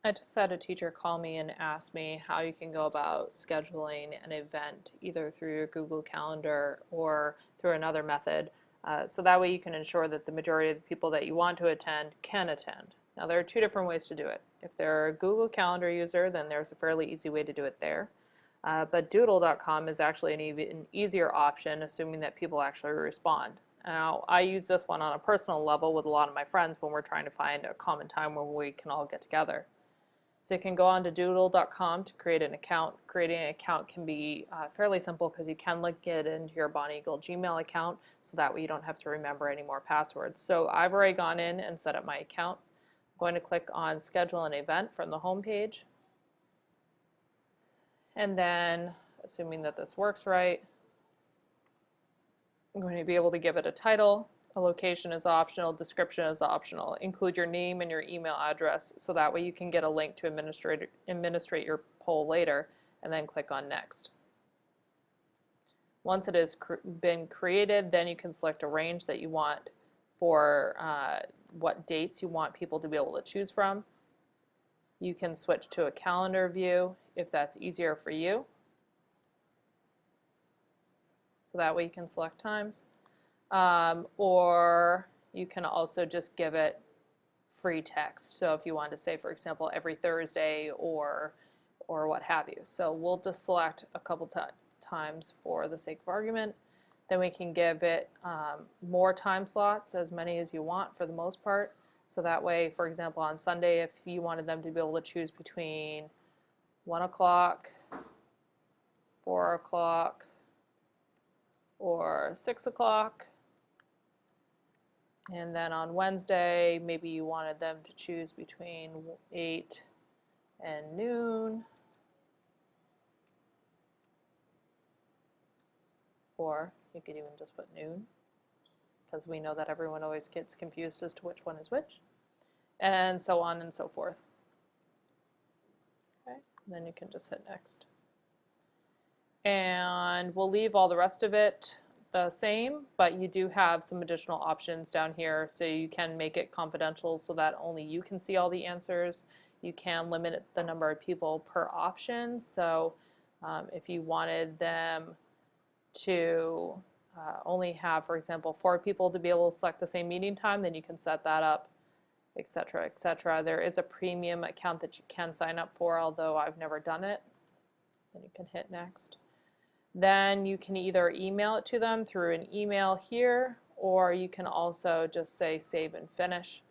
I just had a teacher call me and ask me how you can go about scheduling an event either through your Google Calendar or through another method. So that way you can ensure that the majority of the people that you want to attend can attend. Now there are two different ways to do it. If they're a Google Calendar user, then there's a fairly easy way to do it there. But Doodle.com is actually an even easier option, assuming that people actually respond. Now, I use this one on a personal level with a lot of my friends when we're trying to find a common time where we can all get together. So you can go on to doodle.com to create an account. Creating an account can be fairly simple because you can link it into your Bonnie Eagle Gmail account, so that way you don't have to remember any more passwords. So I've already gone in and set up my account. I'm going to click on schedule an event from the home page. And then, assuming that this works right, I'm going to be able to give it a title. A location is optional, description is optional. Include your name and your email address so that way you can get a link to administrate your poll later, and then click on next. Once it has been created, then you can select a range that you want for what dates you want people to be able to choose from. You can switch to a calendar view if that's easier for you. So that way you can select times. Or you can also just give it free text. So if you want to say, for example, every Thursday or what have you. So we'll just select a couple times for the sake of argument. Then we can give it more time slots, as many as you want for the most part. So that way, for example, on Sunday, if you wanted them to be able to choose between 1 o'clock, 4 o'clock, or 6 o'clock, and then on Wednesday, maybe you wanted them to choose between 8 and noon, or you could even just put noon, because we know that everyone always gets confused as to which one is which, and so on and so forth. Okay, and then you can just hit next. And we'll leave all the rest of it the same, but you do have some additional options down here, so you can make it confidential so that only you can see all the answers. You can limit the number of people per option, so if you wanted them to only have, for example, 4 people to be able to select the same meeting time, then you can set that up, etc., etc. There is a premium account that you can sign up for, although I've never done it. Then you can hit next. Then you can either email it to them through an email here, or you can also just say save and finish.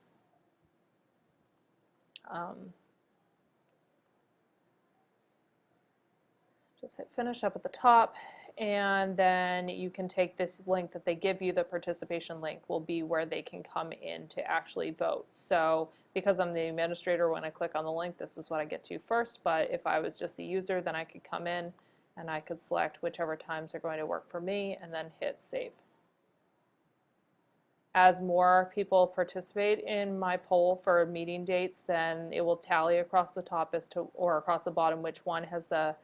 Just hit finish up at the top, and then you can take this link that they give you. The participation link will be where they can come in to actually vote. So because I'm the administrator, when I click on the link, this is what I get to first, but if I was just the user, then I could come in and I could select whichever times are going to work for me and then hit save. As more people participate in my poll for meeting dates, then it will tally across the top as to, or across the bottom, which one has the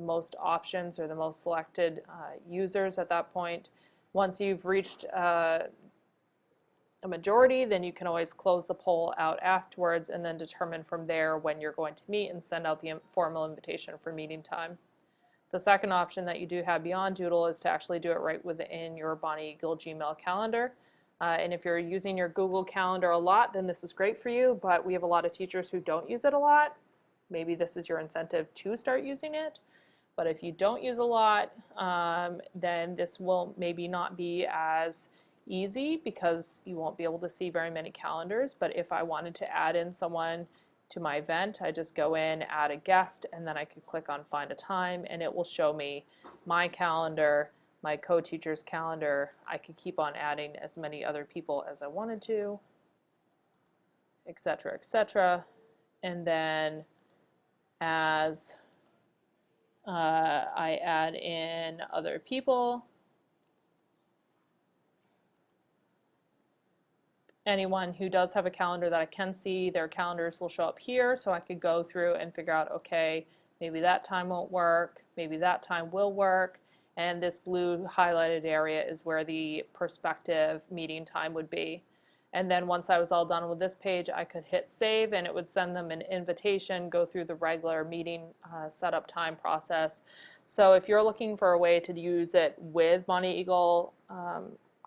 most options or the most selected users at that point. Once you've reached a majority, then you can always close the poll out afterwards and then determine from there when you're going to meet and send out the formal invitation for meeting time. The second option that you do have beyond Doodle is to actually do it right within your Bonnie Eagle Gmail calendar. And if you're using your Google Calendar a lot, then this is great for you, but we have a lot of teachers who don't use it a lot. Maybe this is your incentive to start using it. But if you don't use a lot, then this will maybe not be as easy because you won't be able to see very many calendars. But if I wanted to add in someone to my event, I just go in, add a guest, and then I could click on find a time, and it will show me my calendar, my co-teacher's calendar. I could keep on adding as many other people as I wanted to, etc., etc. And then as I add in other people, anyone who does have a calendar that I can see, their calendars will show up here, so I could go through and figure out, okay, maybe that time won't work, maybe that time will work, and this blue highlighted area is where the prospective meeting time would be. And then once I was all done with this page, I could hit save and it would send them an invitation, go through the regular meeting setup time process. So if you're looking for a way to use it with Monty Eagle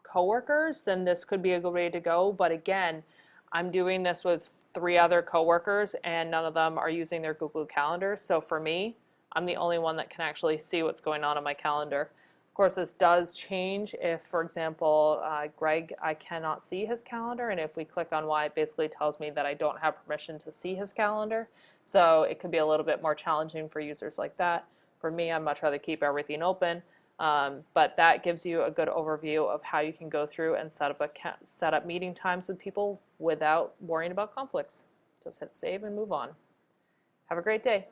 coworkers, then this could be a good way to go. But again, I'm doing this with 3 other coworkers and none of them are using their Google Calendar. So for me, I'm the only one that can actually see what's going on my calendar. Of course, this does change if, for example, Greg, I cannot see his calendar, and if we click on Y, it basically tells me that I don't have permission to see his calendar. So it could be a little bit more challenging for users like that. For me, I'd much rather keep everything open, but that gives you a good overview of how you can go through and set up meeting times with people without worrying about conflicts. Just hit save and move on. Have a great day.